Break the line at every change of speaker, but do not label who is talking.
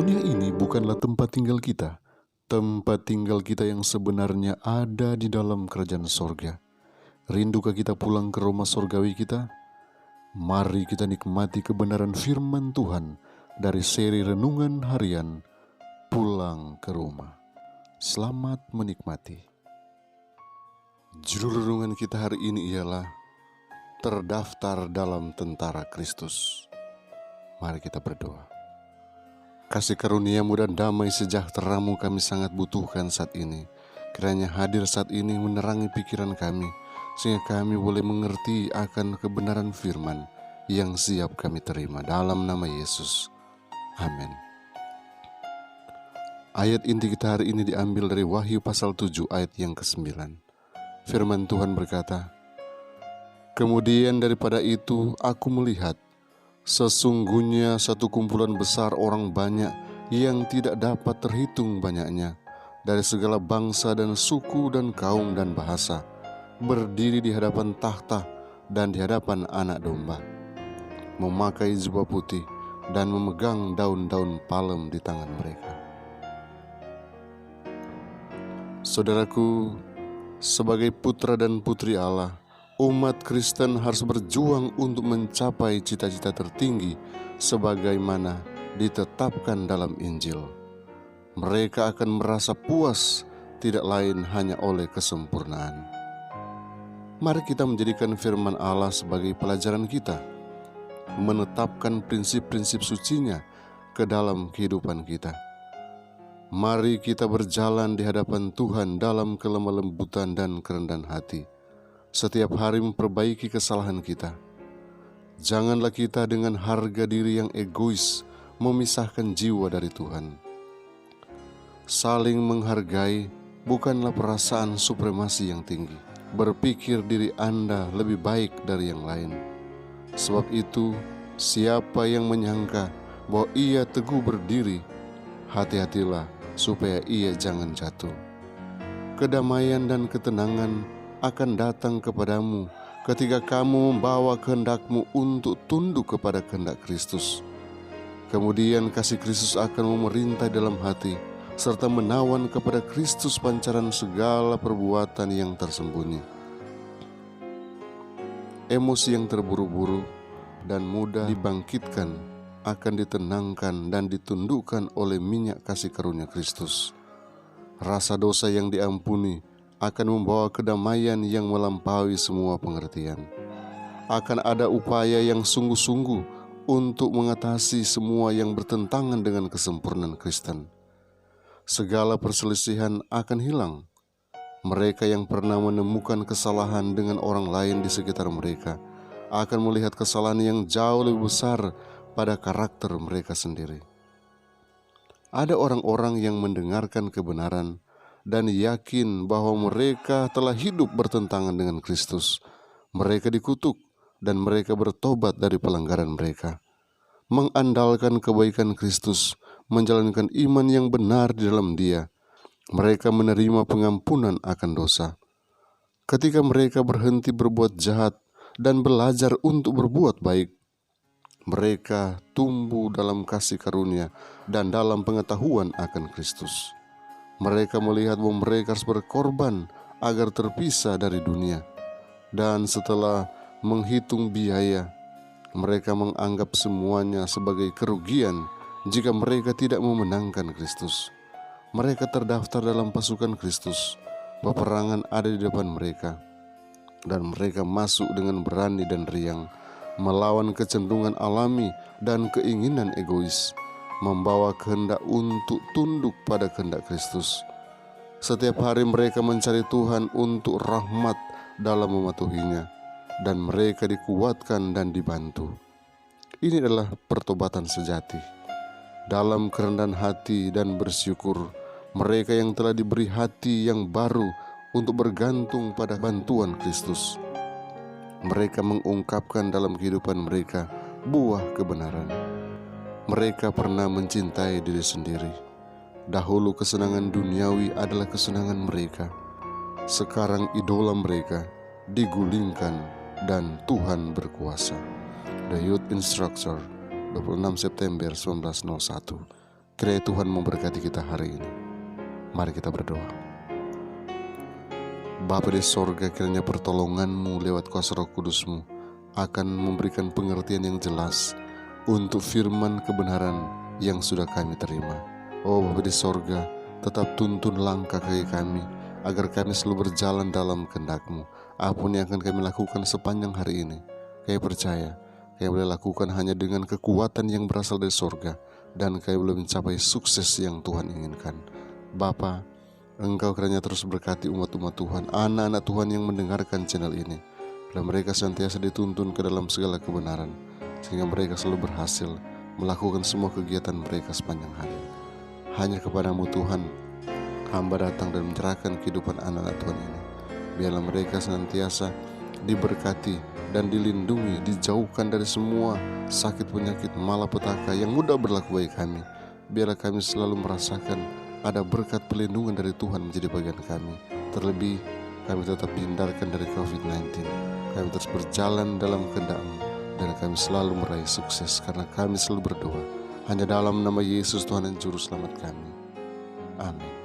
Dunia ini bukanlah tempat tinggal kita. Tempat tinggal kita yang sebenarnya ada di dalam kerajaan sorga. Rindukah kita pulang ke rumah sorgawi kita? Mari kita nikmati kebenaran firman Tuhan dari seri Renungan Harian Pulang ke Rumah. Selamat menikmati. Judul renungan kita hari ini ialah Terdaftar dalam Tentara Kristus. Mari kita berdoa. Kasih karunia-Mu dan damai sejahtera-Mu kami sangat butuhkan saat ini. Kiranya hadir saat ini menerangi pikiran kami, sehingga kami boleh mengerti akan kebenaran firman yang siap kami terima dalam nama Yesus. Amin. Ayat inti kita hari ini diambil dari Wahyu pasal 7 ayat yang ke-9. Firman Tuhan berkata, "Kemudian daripada itu aku melihat, sesungguhnya satu kumpulan besar orang banyak yang tidak dapat terhitung banyaknya, dari segala bangsa dan suku dan kaum dan bahasa, berdiri di hadapan takhta dan di hadapan Anak Domba, memakai jubah putih dan memegang daun-daun palem di tangan mereka." Saudaraku, sebagai putra dan putri Allah, umat Kristen harus berjuang untuk mencapai cita-cita tertinggi sebagaimana ditetapkan dalam Injil. Mereka akan merasa puas tidak lain hanya oleh kesempurnaan. Mari kita menjadikan firman Allah sebagai pelajaran kita, menetapkan prinsip-prinsip sucinya ke dalam kehidupan kita. Mari kita berjalan di hadapan Tuhan dalam kelemah lembutan dan kerendahan hati, setiap hari memperbaiki kesalahan kita. Janganlah kita dengan harga diri yang egois memisahkan jiwa dari Tuhan. Saling menghargai bukanlah perasaan supremasi yang tinggi, berpikir diri Anda lebih baik dari yang lain. Sebab itu, siapa yang menyangka bahwa ia teguh berdiri, hati-hatilah supaya ia jangan jatuh. Kedamaian dan ketenangan akan datang kepadamu ketika kamu membawa kehendakmu untuk tunduk kepada kehendak Kristus. Kemudian kasih Kristus akan memerintah dalam hati, serta menawan kepada Kristus pancaran segala perbuatan yang tersembunyi. Emosi yang terburu-buru dan mudah dibangkitkan akan ditenangkan dan ditundukkan oleh minyak kasih karunia Kristus. Rasa dosa yang diampuni akan membawa kedamaian yang melampaui semua pengertian. Akan ada upaya yang sungguh-sungguh untuk mengatasi semua yang bertentangan dengan kesempurnaan Kristen. Segala perselisihan akan hilang. Mereka yang pernah menemukan kesalahan dengan orang lain di sekitar mereka akan melihat kesalahan yang jauh lebih besar pada karakter mereka sendiri. Ada orang-orang yang mendengarkan kebenaran dan yakin bahwa mereka telah hidup bertentangan dengan Kristus. Mereka dikutuk dan mereka bertobat dari pelanggaran mereka, mengandalkan kebaikan Kristus, menjalankan iman yang benar di dalam Dia. Mereka menerima pengampunan akan dosa. Ketika mereka berhenti berbuat jahat dan belajar untuk berbuat baik, mereka tumbuh dalam kasih karunia dan dalam pengetahuan akan Kristus. Mereka melihat bahwa mereka harus berkorban agar terpisah dari dunia. Dan setelah menghitung biaya, mereka menganggap semuanya sebagai kerugian jika mereka tidak memenangkan Kristus. Mereka terdaftar dalam pasukan Kristus. Peperangan ada di depan mereka, dan mereka masuk dengan berani dan riang, melawan kecenderungan alami dan keinginan egois, membawa kehendak untuk tunduk pada kehendak Kristus. Setiap hari mereka mencari Tuhan untuk rahmat dalam mematuhinya, dan mereka dikuatkan dan dibantu. Ini adalah pertobatan sejati. Dalam kerendahan hati dan bersyukur, mereka yang telah diberi hati yang baru untuk bergantung pada bantuan Kristus. Mereka mengungkapkan dalam kehidupan mereka buah kebenaran. Mereka pernah mencintai diri sendiri. Dahulu kesenangan duniawi adalah kesenangan mereka. Sekarang idola mereka digulingkan dan Tuhan berkuasa. The Youth Instructor, 26 September 1901. Kiranya Tuhan memberkati kita hari ini. Mari kita berdoa. Bapa di sorga, kiranya pertolongan-Mu lewat kuasa Roh Kudus-Mu akan memberikan pengertian yang jelas untuk firman kebenaran yang sudah kami terima. Oh Bapa di sorga, tetap tuntun langkah kaki kami, agar kami selalu berjalan dalam kehendak-Mu. Apapun yang akan kami lakukan sepanjang hari ini, kami percaya kami boleh lakukan hanya dengan kekuatan yang berasal dari sorga, dan kami boleh mencapai sukses yang Tuhan inginkan. Bapa, Engkau kiranya terus berkati umat-umat Tuhan, anak-anak Tuhan yang mendengarkan channel ini, dan mereka senantiasa dituntun ke dalam segala kebenaran, sehingga mereka selalu berhasil melakukan semua kegiatan mereka sepanjang hari. Hanya kepadamu Tuhan, hamba datang dan menyerahkan kehidupan anak-anak Tuhan ini. Biarlah mereka senantiasa diberkati dan dilindungi, dijauhkan dari semua sakit penyakit malapetaka yang mudah berlaku bagi kami. Biarlah kami selalu merasakan ada berkat perlindungan dari Tuhan menjadi bagian kami. Terlebih kami tetap dihindarkan dari COVID-19. Kami terus berjalan dalam kehendak-Mu, dan kami selalu meraih sukses karena kami selalu berdoa hanya dalam nama Yesus Tuhan dan Juru Selamat kami. Amin.